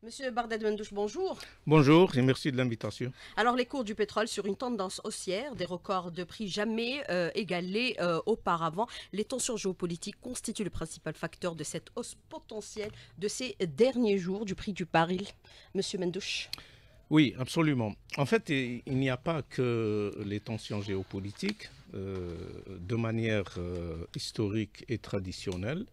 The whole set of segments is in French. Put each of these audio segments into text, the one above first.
Monsieur Barded Mendouche, bonjour. Bonjour et merci de l'invitation. Alors, les cours du pétrole sur une tendance haussière, des records de prix jamais égalés auparavant. Les tensions géopolitiques constituent le principal facteur de cette hausse potentielle de ces derniers jours du prix du baril. Monsieur Mendouche. Oui, absolument. En fait, il n'y a pas que les tensions géopolitiques. De manière historique et traditionnelle,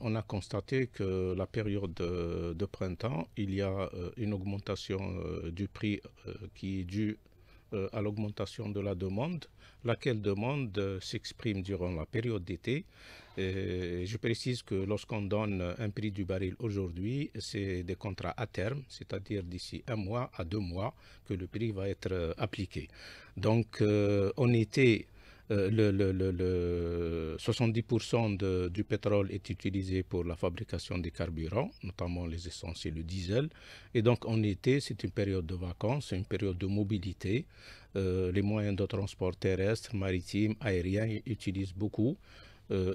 on a constaté que la période de printemps, il y a une augmentation du prix qui est due à l'augmentation de la demande, laquelle demande s'exprime durant la période d'été. Je précise que lorsqu'on donne un prix du baril aujourd'hui, c'est des contrats à terme, c'est-à-dire d'ici 1 mois à 2 mois que le prix va être appliqué. Donc en été, 70% du pétrole est utilisé pour la fabrication des carburants, notamment les essences et le diesel. Et donc en été, c'est une période de vacances, une période de mobilité. Les moyens de transport terrestre, maritime, aérien utilisent beaucoup.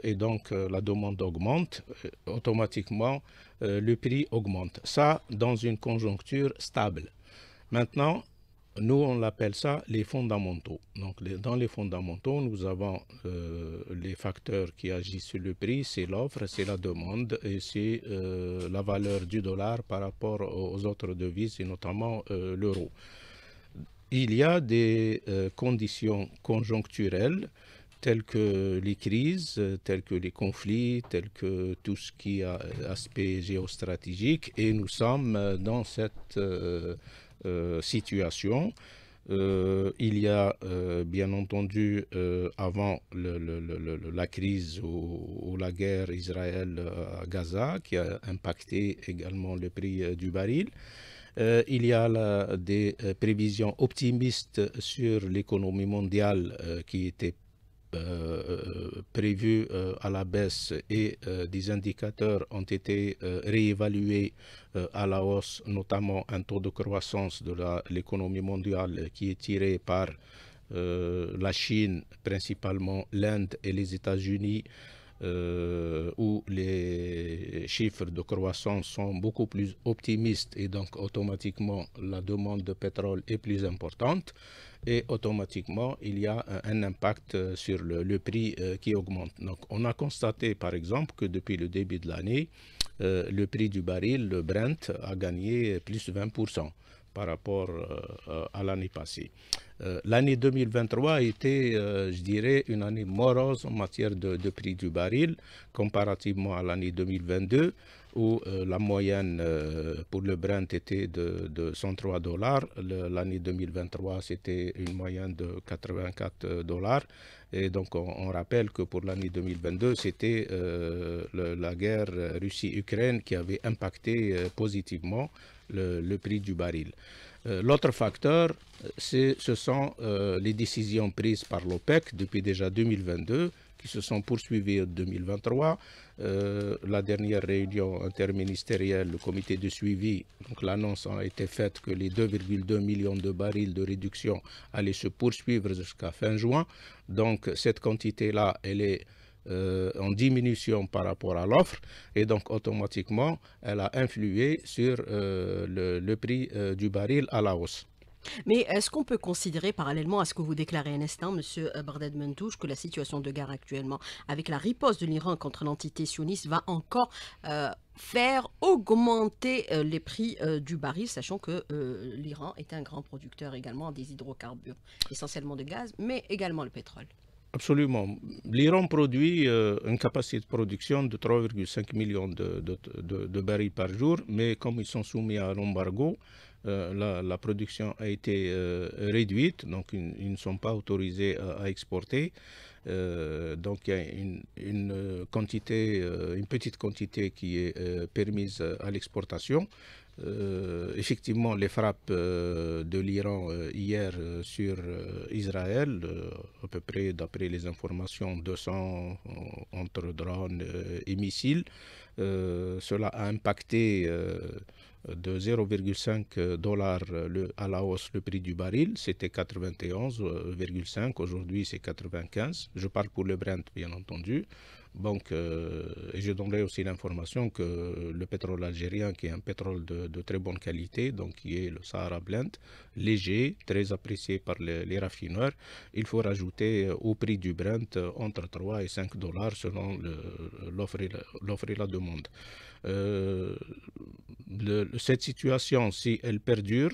Et donc la demande augmente, automatiquement le prix augmente. Ça dans une conjoncture stable. Maintenant, nous, on appelle ça les fondamentaux. Donc, dans les fondamentaux, nous avons les facteurs qui agissent sur le prix, c'est l'offre, c'est la demande et c'est la valeur du dollar par rapport aux autres devises et notamment l'euro. Il y a des conditions conjoncturelles telles que les crises, telles que les conflits, tels que tout ce qui a aspect géostratégique et nous sommes dans cette situation. Il y a bien entendu avant la crise ou la guerre Israël à Gaza qui a impacté également le prix du baril. Il y a des prévisions optimistes sur l'économie mondiale qui étaient prévus à la baisse et des indicateurs ont été réévalués à la hausse, notamment un taux de croissance de l'économie mondiale qui est tiré par la Chine, principalement l'Inde et les États-Unis, où les chiffres de croissance sont beaucoup plus optimistes et donc automatiquement la demande de pétrole est plus importante et automatiquement il y a un impact sur le prix qui augmente. Donc on a constaté par exemple que depuis le début de l'année, le prix du baril, le Brent, a gagné plus de 20% par rapport à l'année passée. L'année 2023 a été, je dirais, une année morose en matière de prix du baril, comparativement à l'année 2022, où la moyenne pour le Brent était de 103 $. L'année 2023, c'était une moyenne de 84 $. Et donc, on rappelle que pour l'année 2022, c'était la guerre Russie-Ukraine qui avait impacté positivement le prix du baril. L'autre facteur, ce sont les décisions prises par l'OPEC depuis déjà 2022 qui se sont poursuivies en 2023. La dernière réunion interministérielle, le comité de suivi, donc l'annonce a été faite que les 2,2 millions de barils de réduction allaient se poursuivre jusqu'à fin juin. Donc cette quantité-là, elle est en diminution par rapport à l'offre et donc automatiquement elle a influé sur le prix du baril à la hausse. Mais est-ce qu'on peut considérer, parallèlement à ce que vous déclarez un instant, Monsieur Barded Mendouche, que la situation de guerre actuellement, avec la riposte de l'Iran contre l'entité sioniste, va encore faire augmenter les prix du baril, sachant que l'Iran est un grand producteur également des hydrocarbures, essentiellement de gaz, mais également le pétrole? Absolument. L'Iran produit une capacité de production de 3,5 millions de barils par jour, mais comme ils sont soumis à l'embargo, la production a été réduite, donc ils ne sont pas autorisés à exporter. Donc il y a une petite quantité qui est permise à l'exportation. Effectivement, les frappes de l'Iran hier sur Israël, à peu près d'après les informations, 200 entre drones et missiles, cela a impacté de 0,5 $ à la hausse le prix du baril. C'était 91,5, aujourd'hui c'est 95. Je parle pour le Brent bien entendu. Donc, et je donnerai aussi l'information que le pétrole algérien, qui est un pétrole de très bonne qualité, donc qui est le Sahara Blend, léger, très apprécié par les raffineurs, il faut rajouter au prix du Brent entre 3 et 5 dollars selon l'offre et la demande. Cette situation, si elle perdure,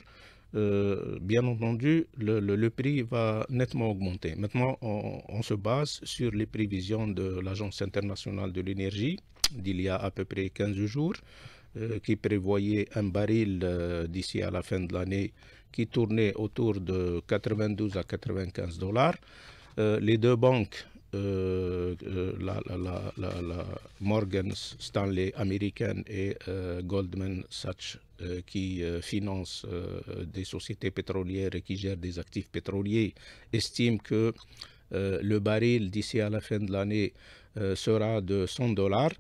bien entendu, le prix va nettement augmenter. Maintenant, on se base sur les prévisions de l'Agence internationale de l'énergie d'il y a à peu près 15 jours, qui prévoyait un baril d'ici à la fin de l'année qui tournait autour de 92 à 95 dollars. Les deux banques, la Morgan Stanley américaine et Goldman Sachs, qui financent des sociétés pétrolières et qui gèrent des actifs pétroliers, estiment que le baril d'ici à la fin de l'année sera de 100 dollars.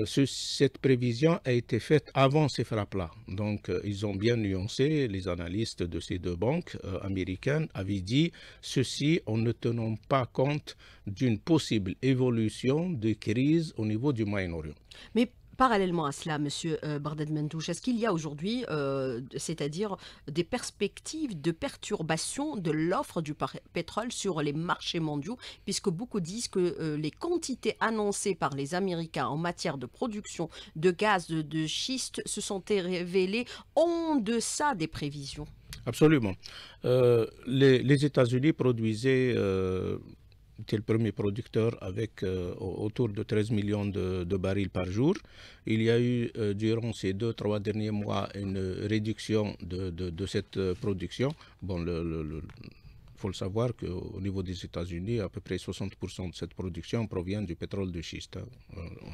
Cette prévision a été faite avant ces frappes-là. Donc, ils ont bien nuancé, les analystes de ces deux banques américaines avaient dit ceci en ne tenant pas compte d'une possible évolution de crise au niveau du Moyen-Orient. Mais parallèlement à cela, Monsieur Barded Mendouche, est-ce qu'il y a aujourd'hui, c'est-à-dire des perspectives de perturbation de l'offre du pétrole sur les marchés mondiaux, puisque beaucoup disent que les quantités annoncées par les Américains en matière de production de gaz de schiste se sont révélées en deçà des prévisions? Absolument. Les États-Unis produisaient était le premier producteur avec autour de 13 millions de barils par jour. Il y a eu durant ces 2-3 derniers mois une réduction de cette production. Bon, faut le savoir qu'au niveau des États-Unis, à peu près 60% de cette production provient du pétrole de schiste,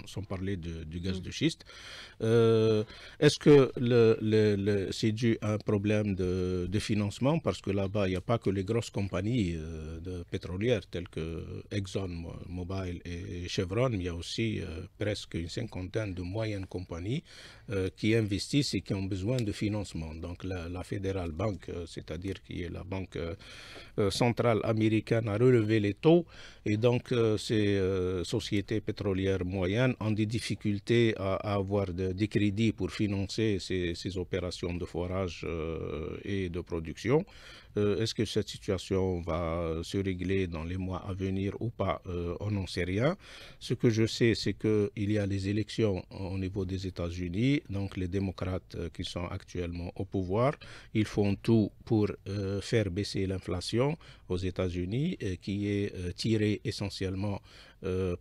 sans parler du gaz de schiste. Est-ce que c'est dû à un problème de financement? Parce que là-bas, il n'y a pas que les grosses compagnies pétrolières telles que ExxonMobil et Chevron, mais il y a aussi presque une cinquantaine de moyennes compagnies qui investissent et qui ont besoin de financement. Donc la Federal Bank, c'est-à-dire qui est la banque centrale américaine, a relevé les taux, et donc ces sociétés pétrolières moyennes ont des difficultés à avoir des crédits pour financer ces opérations de forage et de production. Est-ce que cette situation va se régler dans les mois à venir ou pas? On n'en sait rien. Ce que je sais, c'est qu'il y a les élections au niveau des États-Unis, donc les démocrates qui sont actuellement au pouvoir, ils font tout pour faire baisser l'inflation aux États-Unis, qui est tirée essentiellement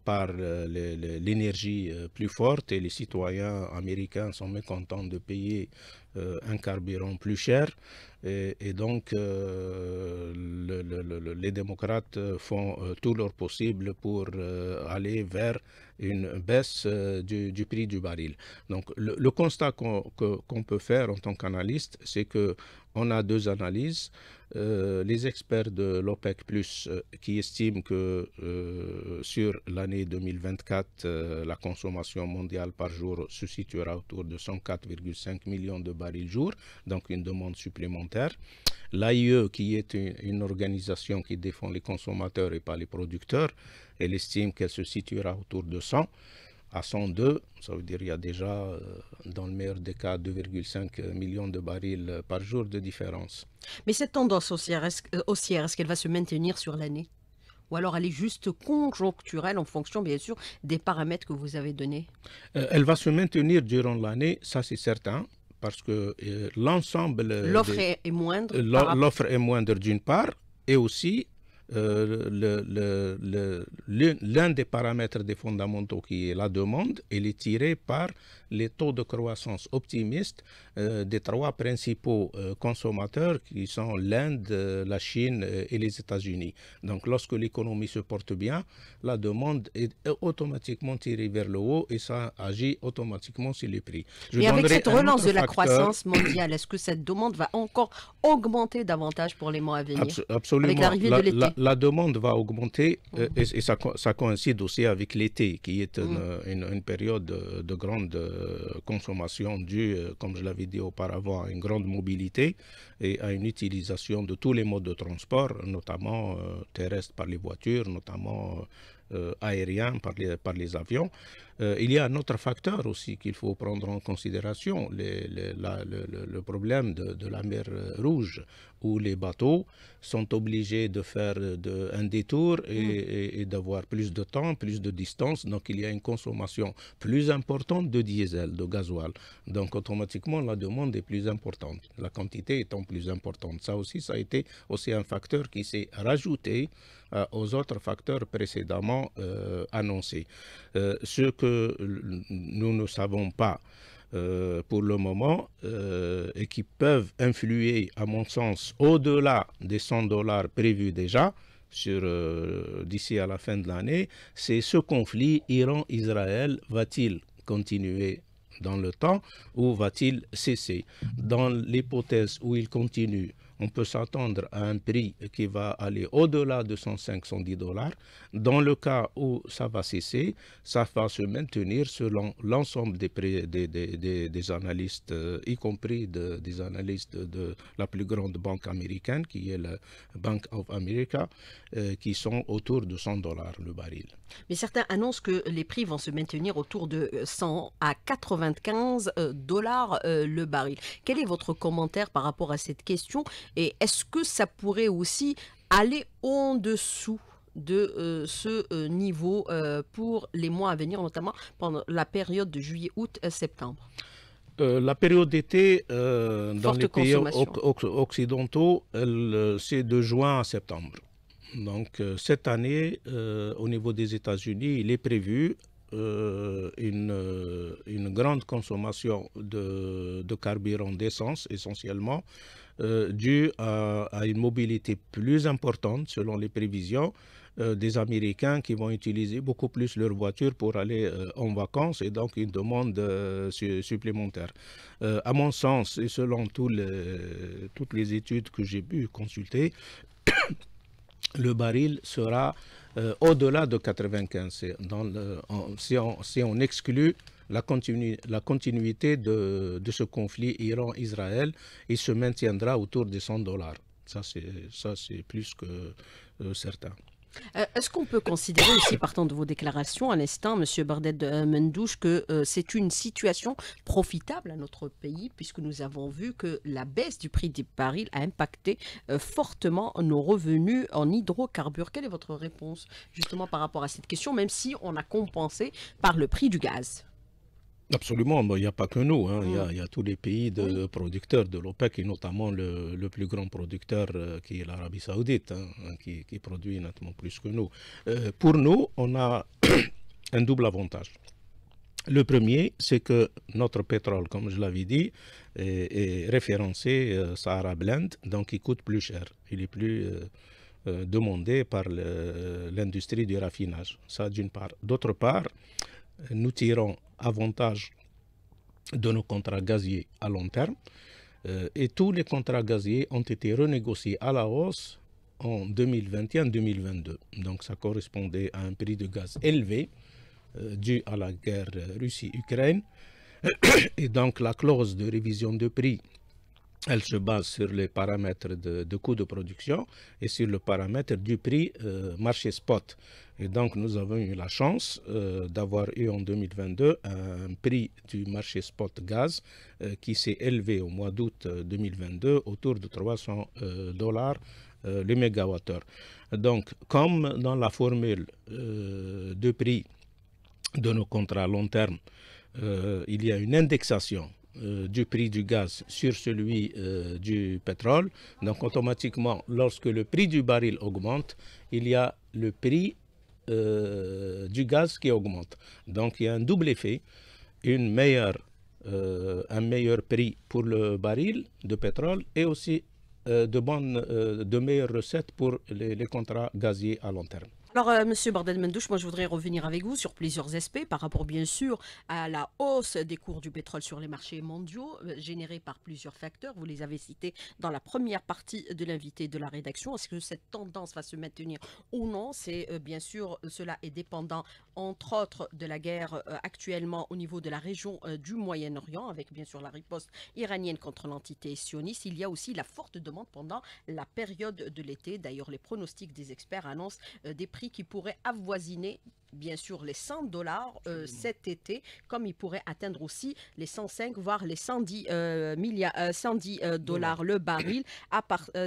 par l'énergie plus forte, et les citoyens américains sont mécontents de payer un carburant plus cher. Et donc, les démocrates font tout leur possible pour aller vers une baisse du prix du baril. Donc, le constat qu'on peut faire en tant qu'analyste, c'est qu'on a deux analyses. Les experts de l'OPEC+, qui estiment que sur l'année 2024, la consommation mondiale par jour se situera autour de 104,5 millions de barils jour, donc une demande supplémentaire. L'AIE, qui est une organisation qui défend les consommateurs et pas les producteurs, elle estime qu'elle se situera autour de 100. À 102, ça veut dire qu'il y a déjà, dans le meilleur des cas, 2,5 millions de barils par jour de différence. Mais cette tendance haussière, est-ce qu'elle va se maintenir sur l'année? Ou alors elle est juste conjoncturelle en fonction, bien sûr, des paramètres que vous avez donnés? Elle va se maintenir durant l'année, ça c'est certain, parce que l'ensemble... L'offre est moindre. L'offre est moindre d'une part, et aussi l'un des paramètres des fondamentaux qui est la demande, elle est tirée par les taux de croissance optimistes des trois principaux consommateurs qui sont l'Inde, la Chine et les États-Unis. Donc lorsque l'économie se porte bien, la demande est automatiquement tirée vers le haut et ça agit automatiquement sur les prix. Mais avec cette relance de la croissance mondiale, est-ce que cette demande va encore augmenter davantage pour les mois à venir? Absolument. Avec l'arrivée de l'été. La demande va augmenter et ça coïncide aussi avec l'été qui est une période de grande consommation due, comme je l'avais dit auparavant, à une grande mobilité et à une utilisation de tous les modes de transport, notamment terrestres par les voitures, notamment aériens, par les avions. Il y a un autre facteur aussi qu'il faut prendre en considération, le problème de la mer Rouge, où les bateaux sont obligés de faire un détour et d'avoir plus de temps, plus de distance. Donc il y a une consommation plus importante de diesel, de gasoil. Donc automatiquement, la demande est plus importante, la quantité étant plus importante. Ça aussi, ça a été aussi un facteur qui s'est rajouté aux autres facteurs précédemment annoncés. Ce que nous ne savons pas pour le moment et qui peuvent influer, à mon sens, au-delà des $100 prévus déjà d'ici à la fin de l'année, c'est ce conflit Iran-Israël. Va-t-il continuer dans le temps ou va-t-il cesser? Dans l'hypothèse où il continue, on peut s'attendre à un prix qui va aller au-delà de $105-110. Dans le cas où ça va cesser, ça va se maintenir selon l'ensemble des analystes, y compris des analystes de la plus grande banque américaine, qui est la Bank of America, qui sont autour de $100 le baril. Mais certains annoncent que les prix vont se maintenir autour de 100 à 95 dollars le baril. Quel est votre commentaire par rapport à cette question? Et est-ce que ça pourrait aussi aller en dessous de ce niveau pour les mois à venir, notamment pendant la période de juillet, août, septembre? La période d'été dans Forte les pays consommation. occidentaux, c'est de juin à septembre. Donc cette année, au niveau des États-Unis, il est prévu une grande consommation de carburant d'essence essentiellement, due à une mobilité plus importante selon les prévisions des Américains qui vont utiliser beaucoup plus leur voiture pour aller en vacances, et donc une demande supplémentaire. À mon sens, et selon toutes les études que j'ai pu consulter, le baril sera au-delà de 95. Si on exclut la continuité de ce conflit Iran-Israël, il se maintiendra autour des $100. Ça, c'est plus que certain. Est-ce qu'on peut considérer aussi, partant de vos déclarations à l'instant, M. Barded Mendouche, que c'est une situation profitable à notre pays, puisque nous avons vu que la baisse du prix des barils a impacté fortement nos revenus en hydrocarbures? Quelle est votre réponse justement par rapport à cette question, même si on a compensé par le prix du gaz? Absolument, il n'y a pas que nous, hein. Mm. Il y a tous les pays producteurs de l'OPEC, et notamment le plus grand producteur qui est l'Arabie Saoudite, hein, qui produit nettement plus que nous. Pour nous, on a un double avantage. Le premier, c'est que notre pétrole, comme je l'avais dit, est référencé Sahara Blend, donc il coûte plus cher. Il est plus demandé par l'industrie du raffinage. Ça, d'une part. D'autre part, nous tirons avantage de nos contrats gaziers à long terme, et tous les contrats gaziers ont été renégociés à la hausse en 2021-2022. Donc ça correspondait à un prix de gaz élevé dû à la guerre Russie-Ukraine, et donc la clause de révision de prix, elle se base sur les paramètres de coût de production et sur le paramètre du prix marché spot. Et donc nous avons eu la chance d'avoir eu en 2022 un prix du marché spot gaz qui s'est élevé au mois d'août 2022 autour de $300 le mégawattheure. Donc comme dans la formule de prix de nos contrats à long terme, il y a une indexation du prix du gaz sur celui du pétrole. Donc automatiquement, lorsque le prix du baril augmente, il y a le prix du gaz qui augmente. Donc il y a un double effet, un meilleur prix pour le baril de pétrole, et aussi de meilleures recettes pour les contrats gaziers à long terme. Alors, Monsieur Barded Mendouche, moi je voudrais revenir avec vous sur plusieurs aspects par rapport bien sûr à la hausse des cours du pétrole sur les marchés mondiaux générée par plusieurs facteurs. Vous les avez cités dans la première partie de l'invité de la rédaction. Est-ce que cette tendance va se maintenir ou non? C'est bien sûr, cela est dépendant entre autres de la guerre actuellement au niveau de la région du Moyen-Orient, avec bien sûr la riposte iranienne contre l'entité sioniste. Il y a aussi la forte demande pendant la période de l'été. D'ailleurs, les pronostics des experts annoncent des prix prix qui pourrait avoisiner bien sûr les $100 cet été, comme il pourrait atteindre aussi les 105 voire les 110 dollars le baril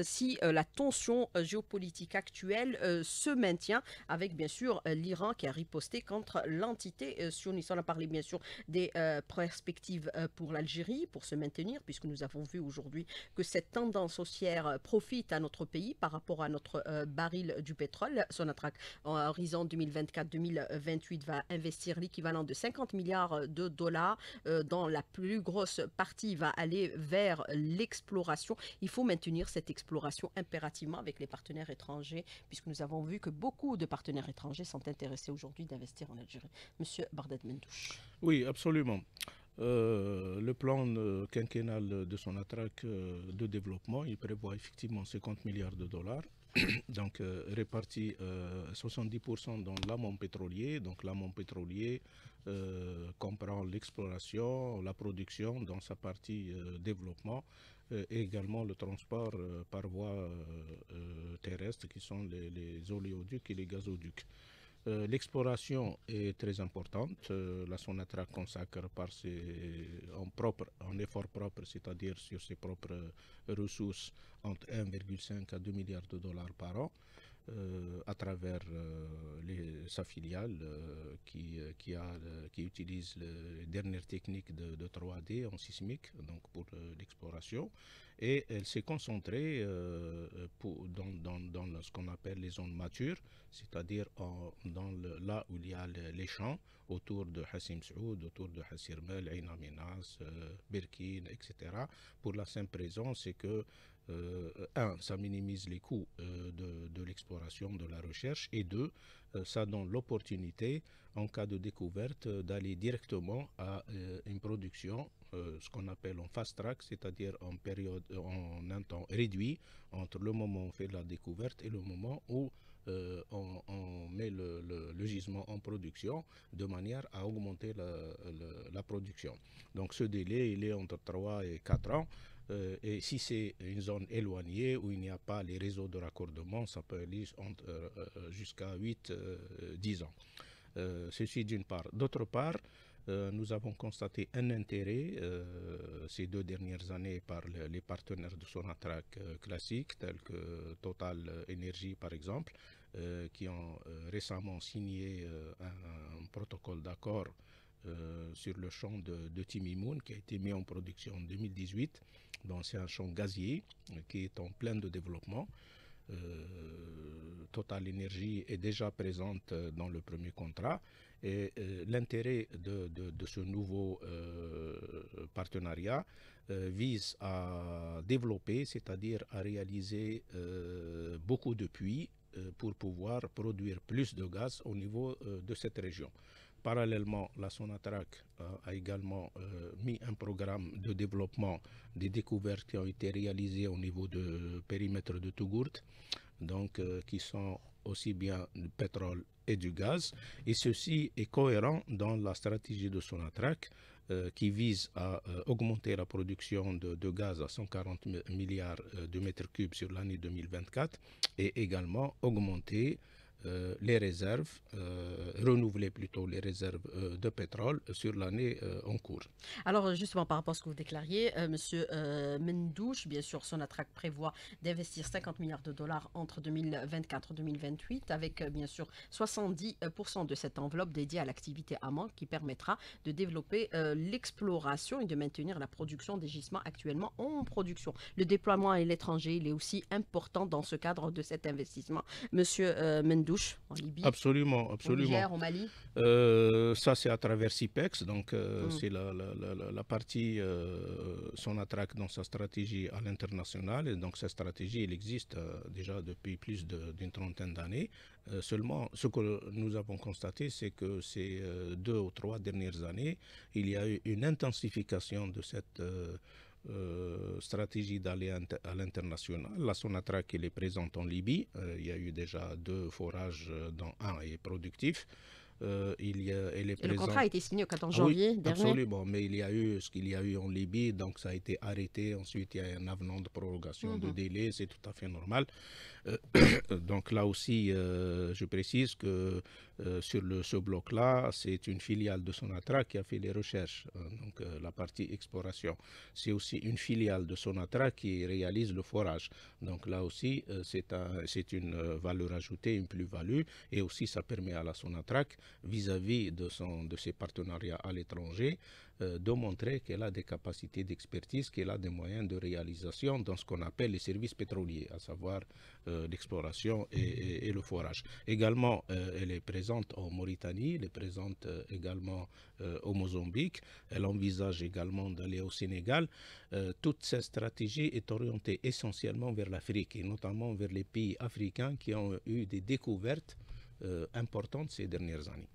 si la tension géopolitique actuelle se maintient, avec bien sûr l'Iran qui a riposté contre l'entité sioniste. On a parlé bien sûr des perspectives pour l'Algérie pour se maintenir, puisque nous avons vu aujourd'hui que cette tendance haussière profite à notre pays par rapport à notre baril du pétrole. Sonatrach, en horizon 2024-2028, va investir l'équivalent de 50 milliards de dollars, dont la plus grosse partie va aller vers l'exploration. Il faut maintenir cette exploration impérativement avec les partenaires étrangers, puisque nous avons vu que beaucoup de partenaires étrangers sont intéressés aujourd'hui d'investir en Algérie. Monsieur Barded Mendouche. Oui, absolument. Le plan quinquennal de Sonatrach de développement, il prévoit effectivement 50 milliards de dollars, donc répartis 70% dans l'amont pétrolier. Donc l'amont pétrolier comprend l'exploration, la production dans sa partie développement, et également le transport par voie terrestre, qui sont les oléoducs et les gazoducs. L'exploration est très importante. La Sonatrach consacre en effort propre, c'est-à-dire sur ses propres ressources, entre 1,5 à 2 milliards de dollars par an, à travers sa filiale qui utilise les dernières techniques de 3D en sismique, donc pour l'exploration. Et elle s'est concentrée dans ce qu'on appelle les zones matures, c'est-à-dire là où il y a les champs, autour de Hassim Saoud, autour de Hassirmel, Ain Amenas, Birkin, etc. Pour la simple raison, c'est que ça minimise les coûts de l'exploration, de la recherche, et deux, ça donne l'opportunité, en cas de découverte, d'aller directement à une production, ce qu'on appelle en fast track, c'est-à-dire en un temps réduit entre le moment où on fait la découverte et le moment où on met le gisement en production, de manière à augmenter la production. Donc ce délai, il est entre 3 et 4 ans. Et si c'est une zone éloignée où il n'y a pas les réseaux de raccordement, ça peut aller jusqu'à 8-10 ans. Ceci d'une part. D'autre part, nous avons constaté un intérêt ces 2 dernières années par les partenaires de Sonatrach classiques, tels que Total Energy par exemple, qui ont récemment signé un protocole d'accord sur le champ de Timimoun, qui a été mis en production en 2018. Donc c'est un champ gazier qui est en plein de développement. Total Energy est déjà présente dans le premier contrat, et l'intérêt de ce nouveau partenariat vise à développer, c'est-à-dire à réaliser beaucoup de puits pour pouvoir produire plus de gaz au niveau de cette région. Parallèlement, la Sonatrach a également mis un programme de développement des découvertes qui ont été réalisées au niveau du périmètre de Tougourt, donc qui sont aussi bien du pétrole et du gaz. Et ceci est cohérent dans la stratégie de Sonatrach qui vise à augmenter la production de gaz à 140 milliards de mètres cubes sur l'année 2024, et également augmenter les réserves, renouveler plutôt les réserves de pétrole sur l'année en cours. Alors justement, par rapport à ce que vous déclariez, Monsieur Mendouche, bien sûr, Sonatrach prévoit d'investir 50 milliards de dollars entre 2024 et 2028, avec bien sûr 70% de cette enveloppe dédiée à l'activité amont, qui permettra de développer l'exploration et de maintenir la production des gisements actuellement en production. Le déploiement à l'étranger, il est aussi important dans ce cadre de cet investissement. Monsieur Mendouche, en Libye, absolument, absolument. au Niger, au Mali. Ça, c'est à travers CIPEX, donc c'est la partie Sonatrach dans sa stratégie à l'international. Et donc cette stratégie, elle existe déjà depuis plus d'une trentaine d'années. Seulement, ce que nous avons constaté, c'est que ces 2 ou 3 dernières années, il y a eu une intensification de cette stratégie d'aller à l'international. La Sonatrach, elle est présente en Libye. Il y a eu déjà 2 forages, dont un est productif. elle est Et le contrat a présente. été signé le 14 Ah oui, janvier dernier. absolument. Mais il y a eu ce qu'il y a eu en Libye, donc ça a été arrêté. Ensuite, il y a un avenant de prorogation de Mhm. délai, c'est tout à fait normal. Euh, donc là aussi, je précise que sur ce bloc-là, c'est une filiale de Sonatrach qui a fait les recherches, donc la partie exploration. C'est aussi une filiale de Sonatrach qui réalise le forage. Donc là aussi, c'est une valeur ajoutée, une plus-value, et aussi ça permet à la Sonatrach, vis-à-vis de ses partenariats à l'étranger, de montrer qu'elle a des capacités d'expertise, qu'elle a des moyens de réalisation dans ce qu'on appelle les services pétroliers, à savoir l'exploration et le forage. Également, elle est présente en Mauritanie, elle est présente également au Mozambique, elle envisage également d'aller au Sénégal. Toute cette stratégie est orientée essentiellement vers l'Afrique et notamment vers les pays africains qui ont eu des découvertes importantes ces dernières années.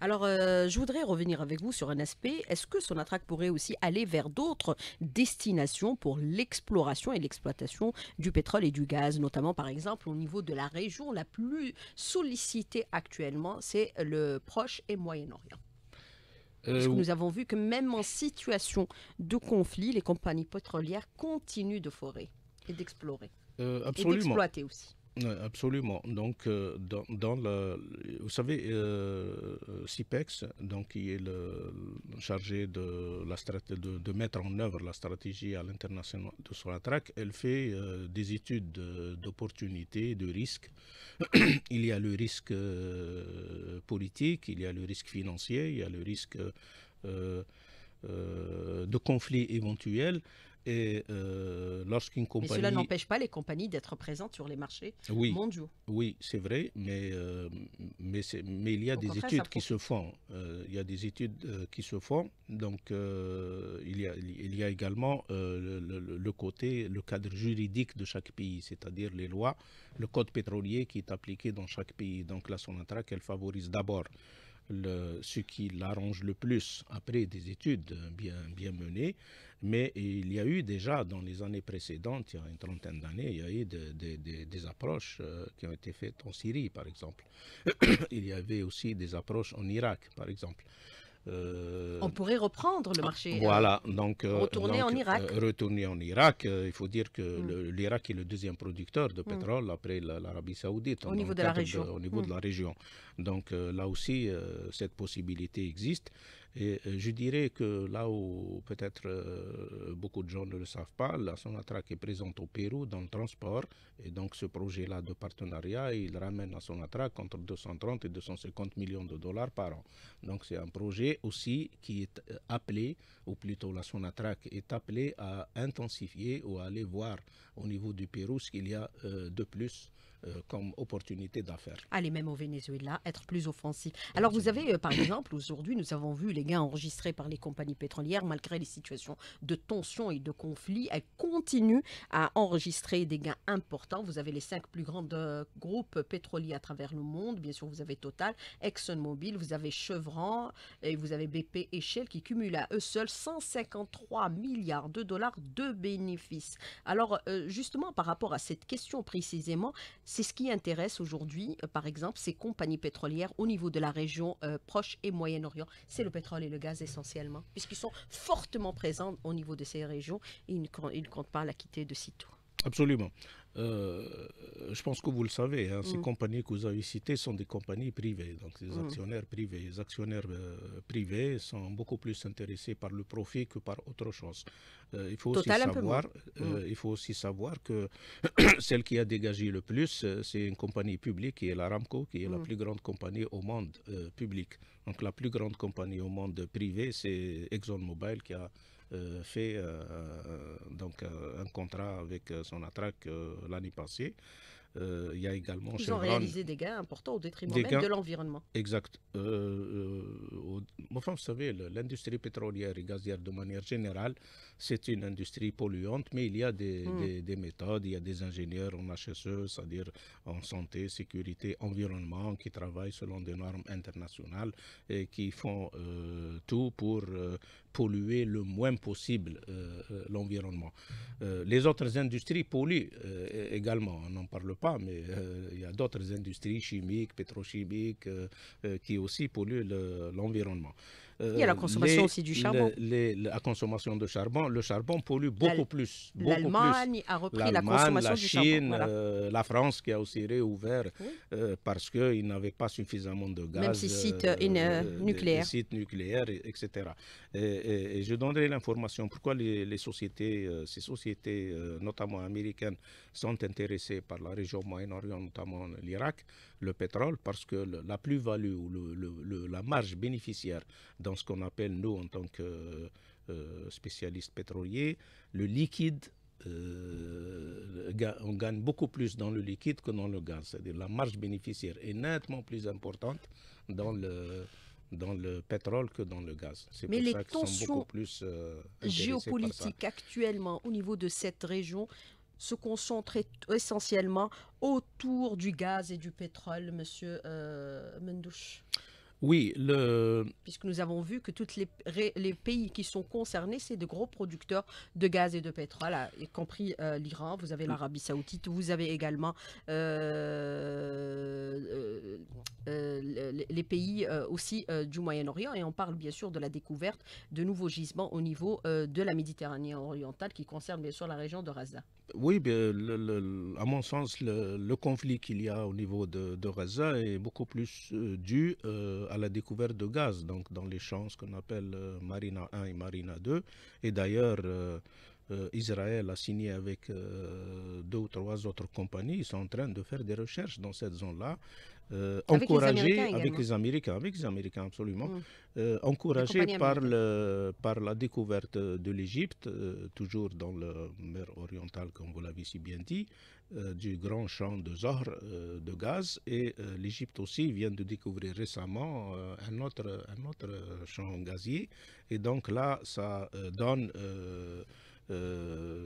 Alors, je voudrais revenir avec vous sur un aspect. Est-ce que Sonatrach pourrait aussi aller vers d'autres destinations pour l'exploration et l'exploitation du pétrole et du gaz, notamment par exemple au niveau de la région la plus sollicitée actuellement, c'est le Proche et Moyen-Orient. Puisque Euh, nous avons vu que même en situation de conflit, les compagnies pétrolières continuent de forer et d'explorer et Absolument. d'exploiter aussi. Absolument. Donc, vous savez, CIPEX, donc, qui est chargé de mettre en œuvre la stratégie à l'international de Sonatrach, elle fait des études d'opportunités, de risques. Il y a le risque politique, il y a le risque financier, il y a le risque euh, de conflit éventuel. Et lorsqu'une Mais cela compagnie. n'empêche pas les compagnies d'être présentes sur les marchés Oui, mondiaux. oui, c'est vrai, mais il y a Au des contraire, ça études qui se profite. font. Il y a des études qui se font. Donc, il y a également le côté, le cadre juridique de chaque pays, c'est-à-dire les lois, le code pétrolier qui est appliqué dans chaque pays. Donc, la Sonatrach, elle favorise d'abord ce qui l'arrange le plus après des études bien menées. Mais il y a eu déjà dans les années précédentes, il y a une trentaine d'années, il y a eu des approches qui ont été faites en Syrie, par exemple. Il y avait aussi des approches en Irak, par exemple. Euh, On pourrait reprendre le marché, voilà, donc, retourner en Irak. retourner en Irak, il faut dire que Hmm, l'Irak est le deuxième producteur de hmm. pétrole après l'Arabie Saoudite, Au dans le niveau de la cadre région. au niveau Hmm. de la région. Donc là aussi, cette possibilité existe. Et je dirais que là où peut-être beaucoup de gens ne le savent pas, la Sonatrach est présente au Pérou dans le transport. Et donc ce projet-là de partenariat, il ramène à Sonatrach entre 230 et 250 millions de dollars par an. Donc c'est un projet aussi qui est appelé, ou plutôt la Sonatrach est appelée à intensifier ou à aller voir au niveau du Pérou ce qu'il y a de plus comme opportunité d'affaires. Aller même au Venezuela, être plus offensif. Alors vous Absolument. avez, par exemple, aujourd'hui, nous avons vu les gains enregistrés par les compagnies pétrolières, malgré les situations de tension et de conflit, elles continuent à enregistrer des gains importants. Vous avez les 5 plus grands groupes pétroliers à travers le monde. Bien sûr, vous avez Total, ExxonMobil, vous avez Chevron et vous avez BP et Shell qui cumulent à eux seuls 153 milliards de dollars de bénéfices. Alors, justement, par rapport à cette question précisément, c'est ce qui intéresse aujourd'hui, par exemple, ces compagnies pétrolières au niveau de la région Proche et Moyen-Orient. C'est le pétrole et le gaz essentiellement, puisqu'ils sont fortement présents au niveau de ces régions et ils ne comptent pas la quitter de sitôt. Absolument. Je pense que vous le savez, hein, ces Mm, compagnies que vous avez citées sont des compagnies privées, donc des mm. actionnaires privés. Les actionnaires privés sont beaucoup plus intéressés par le profit que par autre chose. Il faut aussi Total un peu savoir, moins. Mm, que celle qui a dégagé le plus, c'est une compagnie publique qui est l'Aramco, qui est la mm. plus grande compagnie au monde public. Donc la plus grande compagnie au monde privé, c'est ExxonMobil qui a fait donc un contrat avec Sonatrach l'année passée. Il y a également Ils ont Chevron, réalisé des gains importants au détriment des même de gains. l'environnement. Exact. Enfin, vous savez, l'industrie pétrolière et gazière, de manière générale, c'est une industrie polluante, mais il y a Mm. des méthodes, il y a des ingénieurs en HSE, c'est-à-dire en santé, sécurité, environnement, qui travaillent selon des normes internationales et qui font tout pour polluer le moins possible l'environnement. Les autres industries polluent également, on n'en parle pas, mais il y a d'autres industries chimiques, pétrochimiques qui aussi polluent l'environnement. Il y a la consommation aussi du charbon. La consommation de charbon, le charbon pollue beaucoup plus. L'Allemagne a repris la consommation du charbon. La Chine, la France qui a aussi réouvert parce qu'ils n'avaient pas suffisamment de gaz. Même ces sites nucléaires. Des sites nucléaires, etc. Et je donnerai l'information pourquoi ces sociétés, notamment américaines, sont intéressées par la région Moyen-Orient, notamment l'Irak, le pétrole, parce que la plus-value ou la marge bénéficiaire dans ce qu'on appelle, nous, en tant que spécialistes pétroliers, le liquide, on gagne beaucoup plus dans le liquide que dans le gaz. C'est-à-dire la marge bénéficiaire est nettement plus importante dans le pétrole que dans le gaz. C'est Mais pour les ça qu'ils sont beaucoup plus géopolitiques actuellement au niveau de cette région se concentrent essentiellement autour du gaz et du pétrole, monsieur Mendouche. Oui, puisque nous avons vu que tous les pays qui sont concernés, c'est de gros producteurs de gaz et de pétrole, y compris l'Iran, vous avez l'Arabie Saoudite, vous avez également les pays aussi du Moyen-Orient, et on parle bien sûr de la découverte de nouveaux gisements au niveau de la Méditerranée orientale qui concerne bien sûr la région de Gaza. Oui, à mon sens, le conflit qu'il y a au niveau de Gaza est beaucoup plus dû à la découverte de gaz, donc dans les champs, ce qu'on appelle Marina 1 et Marina 2. Et d'ailleurs, Israël a signé avec 2 ou 3 autres compagnies. Ils sont en train de faire des recherches dans cette zone-là, encouragés avec les Américains absolument, encouragés par la découverte de l'Égypte, toujours dans la mer orientale, comme vous l'avez si bien dit, du grand champ de Zohr de gaz. Et l'Égypte aussi vient de découvrir récemment un autre champ gazier. Et donc là, ça donne...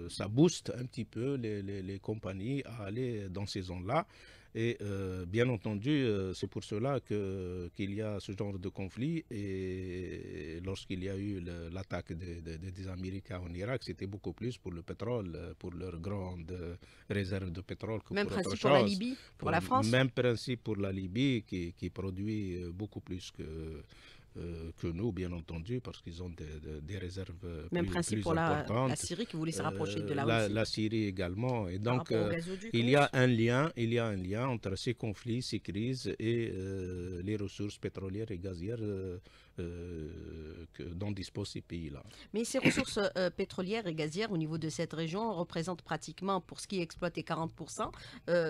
ça booste un petit peu les compagnies à aller dans ces zones-là. Et bien entendu, c'est pour cela qu'il y a ce genre de conflit. Et lorsqu'il y a eu l'attaque des Américains en Irak, c'était beaucoup plus pour le pétrole, pour leurs grandes réserves de pétrole que même pour autre chose. Même principe pour la Libye, pour la France. Même principe pour la Libye qui produit beaucoup plus que nous, bien entendu, parce qu'ils ont des réserves même principe plus pour importantes. La Syrie qui voulait se rapprocher de la Russie. La Syrie également. Et donc, il y a un lien entre ces conflits, ces crises et les ressources pétrolières et gazières dont disposent ces pays-là. Mais ces ressources pétrolières et gazières au niveau de cette région représentent pratiquement, pour ce qui est exploité, 40%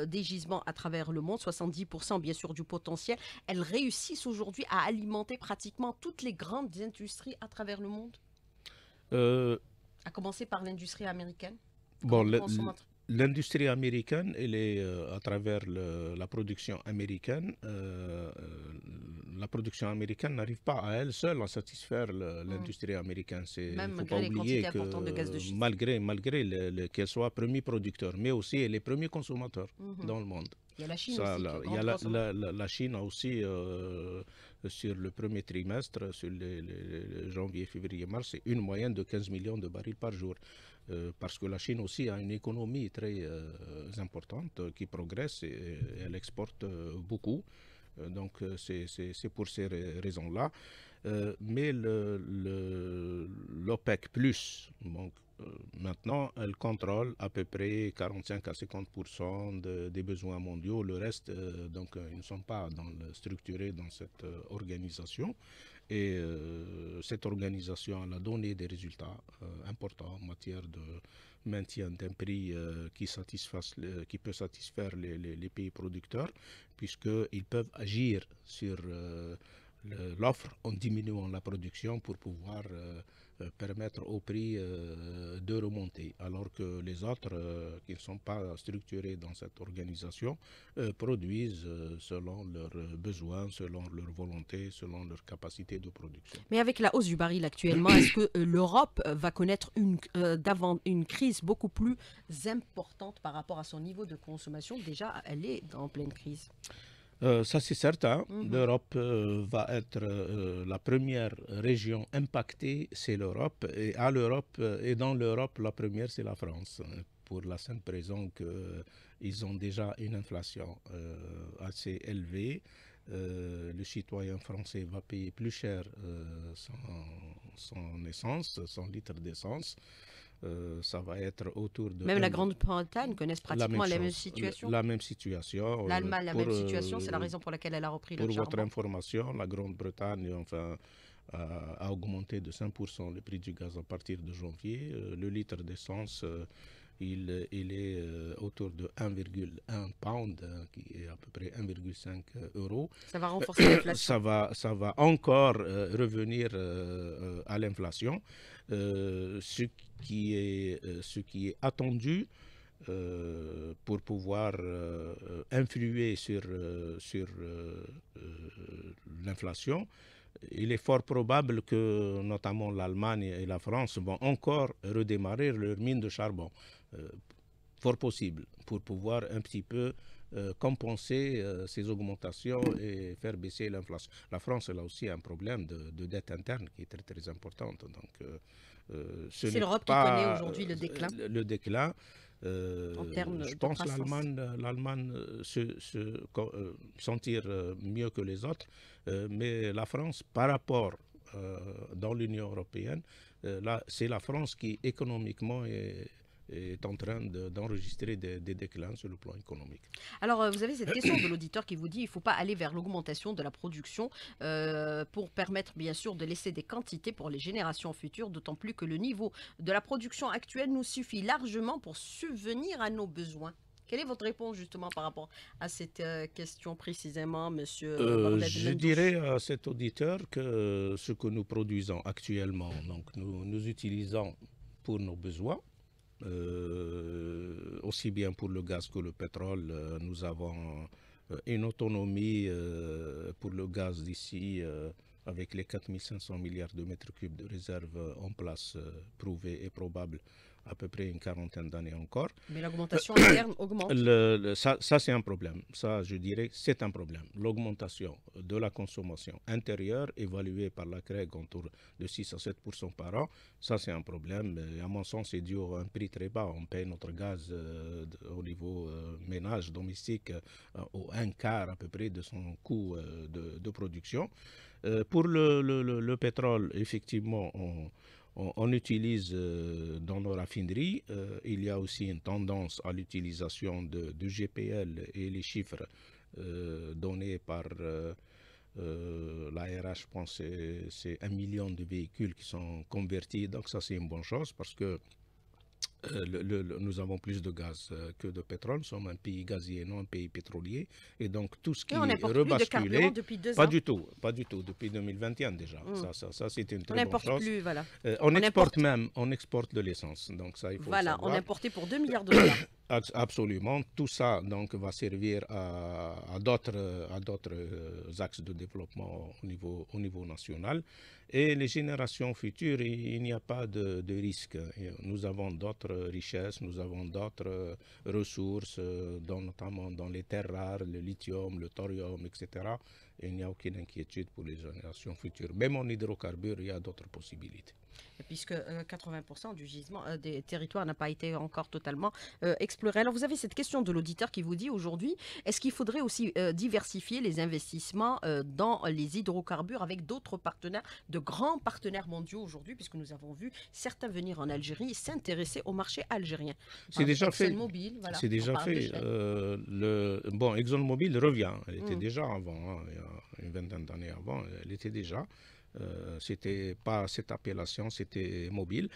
des gisements à travers le monde, 70% bien sûr du potentiel. Elles réussissent aujourd'hui à alimenter pratiquement toutes les grandes industries à travers le monde, à commencer par l'industrie américaine. Bon, l'industrie américaine, elle est à travers la production américaine. La production américaine n'arrive pas à elle seule à satisfaire l'industrie américaine. Il ne faut pas oublier que malgré qu'elle soit premier producteur, mais aussi elle est premier consommateur dans le monde. Il y a la Chine aussi. La Chine a aussi, sur le premier trimestre, sur les janvier, février, mars, c'est une moyenne de 15 millions de barils par jour. Parce que la Chine aussi a une économie très importante qui progresse et elle exporte beaucoup. Donc c'est pour ces raisons-là. Mais l'OPEC+, donc, maintenant, elle contrôle à peu près 45 à 50% des besoins mondiaux. Le reste, donc, ils ne sont pas structurés dans cette organisation. Et cette organisation elle a donné des résultats importants en matière de maintien d'un prix qui peut satisfaire les pays producteurs, puisqu'ils peuvent agir sur l'offre en diminuant la production pour pouvoir permettre au prix de remonter, alors que les autres qui ne sont pas structurés dans cette organisation produisent selon leurs besoins, selon leur volonté, selon leur capacité de production. Mais avec la hausse du baril actuellement, est-ce que l'Europe va connaître une crise beaucoup plus importante par rapport à son niveau de consommation? Déjà, elle est en pleine crise. Ça, c'est certain. Mhm. L'Europe va être la première région impactée, c'est l'Europe. Et dans l'Europe, la première, c'est la France. Pour la simple raison qu'ils ont déjà une inflation assez élevée. Le citoyen français va payer plus cher son essence, son litre d'essence. Ça va être autour de Même la Grande-Bretagne connaissent la même pratiquement la même chose, situation. la même situation. L'Allemagne, la même situation, c'est la raison pour laquelle elle a repris le Pour votre charbon. information, la Grande-Bretagne enfin, a augmenté de 5% le prix du gaz à partir de janvier. Le litre d'essence, il est autour de 1,1 pound, qui est à peu près 1,5 euros. Ça va renforcer l'inflation. Ça va encore revenir à l'inflation, ce qui est attendu pour pouvoir influer l'inflation. Il est fort probable que notamment l'Allemagne et la France vont encore redémarrer leur mine de charbon. Euh, Fort possible, pour pouvoir un petit peu compenser ces augmentations et faire baisser l'inflation. La France, elle a aussi un problème de dette interne qui est très très importante. Donc, ce C'est n'est l'Europe qui connaît pas aujourd'hui le déclin le déclin. en termes Je de pense croissance. l'Allemagne sentir mieux que les autres, mais la France, par rapport dans l'Union européenne, là, c'est la France qui économiquement est en train d'enregistrer des déclins sur le plan économique. Alors, vous avez cette question de l'auditeur qui vous dit il ne faut pas aller vers l'augmentation de la production pour permettre, bien sûr, de laisser des quantités pour les générations futures, d'autant plus que le niveau de la production actuelle nous suffit largement pour subvenir à nos besoins. Quelle est votre réponse justement par rapport à cette question précisément, Monsieur Bardet Je dirais Mendouche? à cet auditeur que ce que nous produisons actuellement, donc nous utilisons pour nos besoins, aussi bien pour le gaz que le pétrole. Nous avons une autonomie pour le gaz d'ici avec les 4500 milliards de mètres cubes de réserve en place, prouvées et probables, à peu près une quarantaine d'années encore. Mais l'augmentation interne augmente. Ça c'est un problème. Ça, je dirais, c'est un problème. L'augmentation de la consommation intérieure, évaluée par la CREG autour de 6 à 7% par an, ça c'est un problème. Et à mon sens, c'est dû à un prix très bas. On paye notre gaz au niveau ménage domestique au un quart à peu près de son coût de production. Pour le pétrole, effectivement, on utilise dans nos raffineries, il y a aussi une tendance à l'utilisation de GPL et les chiffres donnés par l'ARH, je pense que c'est 1 million de véhicules qui sont convertis. Donc ça, c'est une bonne chose parce que nous avons plus de gaz que de pétrole. Nous sommes un pays gazier, non un pays pétrolier. Et donc, tout ce Et on qui est n'importe plus de carburant rebasculé, depuis 2 ans. pas du tout, depuis 2021 déjà. Hmm. Ça c'est une On très bonne n'importe chose. plus, voilà. On on exporte de l'essence. Donc, ça, il faut le Voilà, on savoir. importait pour 2 milliards de dollars. Absolument. Tout ça donc, va servir à d'autres axes de développement au niveau national. Et les générations futures, il n'y a pas de risque. Nous avons d'autres richesses, nous avons d'autres ressources, notamment dans les terres rares, le lithium, le thorium, etc. Et il n'y a aucune inquiétude pour les générations futures. Même en hydrocarbures, il y a d'autres possibilités. Puisque 80% du gisement des territoires n'a pas été encore totalement exploré. Alors vous avez cette question de l'auditeur qui vous dit aujourd'hui, est-ce qu'il faudrait aussi diversifier les investissements dans les hydrocarbures avec d'autres partenaires, de grands partenaires mondiaux aujourd'hui, puisque nous avons vu certains venir en Algérie et s'intéresser au marché algérien. On C'est parle déjà fait. d'ExxonMobil, voilà, C'est on déjà parle de fait. Shell. Bon, ExxonMobil revient. Elle était Mm. déjà avant, hein, il y a une vingtaine d'années avant, elle était déjà. C'était pas cette appellation, c'était Mobil.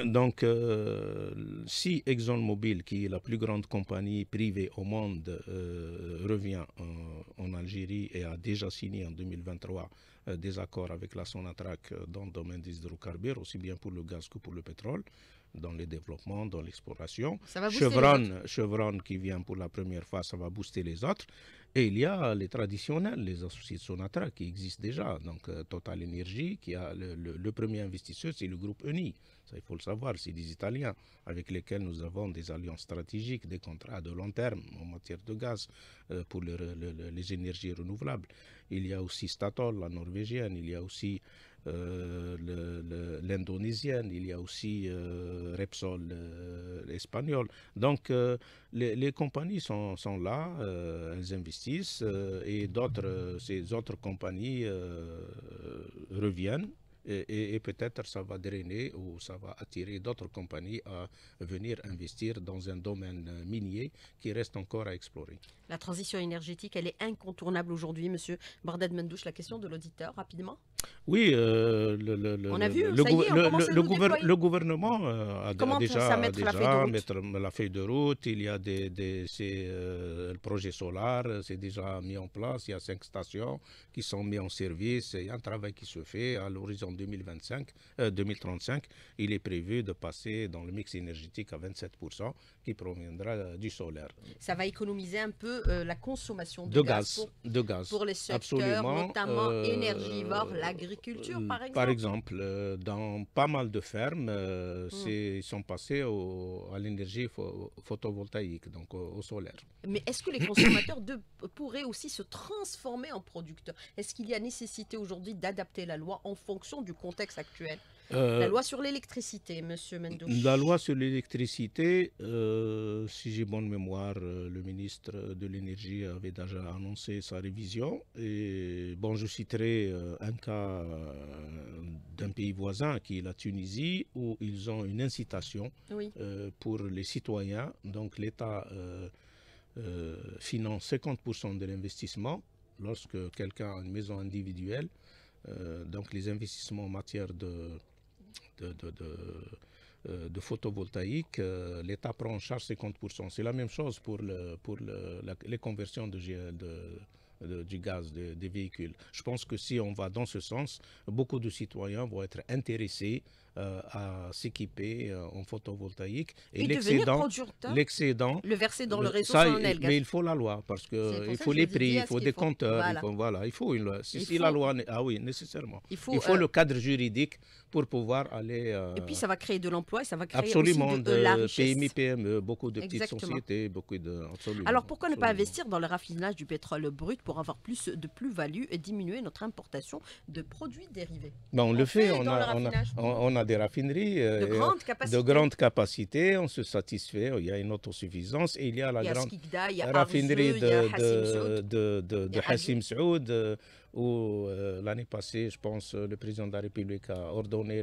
Donc, si ExxonMobil, qui est la plus grande compagnie privée au monde, revient en Algérie et a déjà signé en 2023 des accords avec la Sonatrach dans le domaine des hydrocarbures, aussi bien pour le gaz que pour le pétrole, dans le développement, dans l'exploration. Ça va booster les autres. Chevron qui vient pour la première fois, ça va booster les autres. Et il y a les traditionnels, les associés de Sonatrach qui existent déjà. Donc Total Energy, qui a le premier investisseur, c'est le groupe ENI. Ça, il faut le savoir, c'est des Italiens avec lesquels nous avons des alliances stratégiques, des contrats de long terme en matière de gaz pour les énergies renouvelables. Il y a aussi Statoil, la norvégienne, il y a aussi l'indonésienne, il y a aussi Repsol espagnol. Donc les compagnies sont là, elles investissent et ces autres compagnies reviennent. Et peut-être ça va drainer ou ça va attirer d'autres compagnies à venir investir dans un domaine minier qui reste encore à explorer. La transition énergétique, elle est incontournable aujourd'hui, Monsieur Barded Mendouche. La question de l'auditeur, rapidement. Oui, On a vu, ça y est, on commence à nous déployer. le gouvernement a déjà mettre la feuille de route. Il y a le projet solar, c'est déjà mis en place. Il y a 5 stations qui sont mises en service. Il y a un travail qui se fait à l'horizon 2035. Il est prévu de passer dans le mix énergétique à 27% qui proviendra du solaire. Ça va économiser un peu la consommation de gaz pour les secteurs, absolument, notamment énergivores, l'agriculture par exemple. Dans pas mal de fermes, ils sont passés à l'énergie photovoltaïque, donc au solaire. Mais est-ce que les consommateurs pourraient aussi se transformer en producteurs? Est-ce qu'il y a nécessité aujourd'hui d'adapter la loi en fonction du contexte actuel? La loi sur l'électricité, Monsieur Mendouche. La loi sur l'électricité, si j'ai bonne mémoire, le ministre de l'Énergie avait déjà annoncé sa révision. Et bon, je citerai un cas d'un pays voisin qui est la Tunisie, où ils ont une incitation pour les citoyens. Donc l'État finance 50% de l'investissement lorsque quelqu'un a une maison individuelle. Donc les investissements en matière de photovoltaïque, l'État prend en charge 50%. C'est la même chose pour les conversions du gaz des véhicules. Je pense que si on va dans ce sens, beaucoup de citoyens vont être intéressés à s'équiper en photovoltaïque. Et l'excédent, le verser dans le réseau Sonel. Mais il faut la loi, parce qu'il faut les prix, il faut des compteurs, il faut une loi. Si la loi, oui, nécessairement. Il faut le cadre juridique pour pouvoir aller... Et puis ça va créer de l'emploi et ça va créer absolument aussi de la richesse. PMI, PME, beaucoup de petites sociétés, absolument. Alors pourquoi ne pas investir dans le raffinage du pétrole brut pour avoir plus de plus-value et diminuer notre importation de produits dérivés? On le fait, on a des raffineries de grande capacité, on se satisfait, il y a une autosuffisance et il y a la grande raffinerie de Hassim Saoud où l'année passée, je pense, le président de la République a ordonné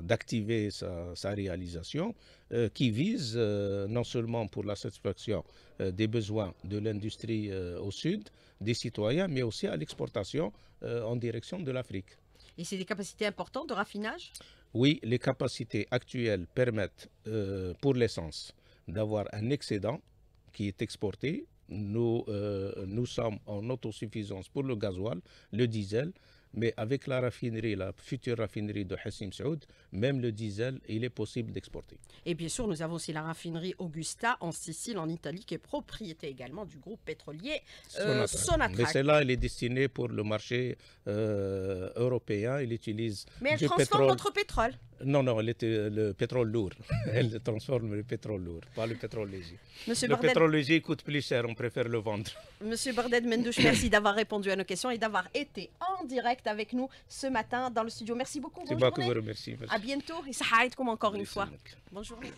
d'activer sa réalisation qui vise non seulement pour la satisfaction des besoins de l'industrie au sud, des citoyens, mais aussi à l'exportation en direction de l'Afrique. Et c'est des capacités importantes de raffinage? Oui, les capacités actuelles permettent pour l'essence d'avoir un excédent qui est exporté. Nous sommes en autosuffisance pour le gasoil, le diesel, mais avec la future raffinerie de Hassim Saoud, même le diesel, il est possible d'exporter. Et bien sûr, nous avons aussi la raffinerie Augusta en Sicile, en Italie, qui est propriété également du groupe pétrolier Sonatrach. Mais celle-là, elle est destinée pour le marché européen. Il utilise mais elle transforme notre pétrole. Non, le pétrole lourd. Elle transforme le pétrole lourd, pas le pétrole léger. Le pétrole léger coûte plus cher, on préfère le vendre. Monsieur Barded Mendouche, merci d'avoir répondu à nos questions et d'avoir été en direct avec nous ce matin dans le studio. Merci beaucoup. C'est moi qui vous remercie. À bientôt et ça aide comme encore une fois. Bonne journée.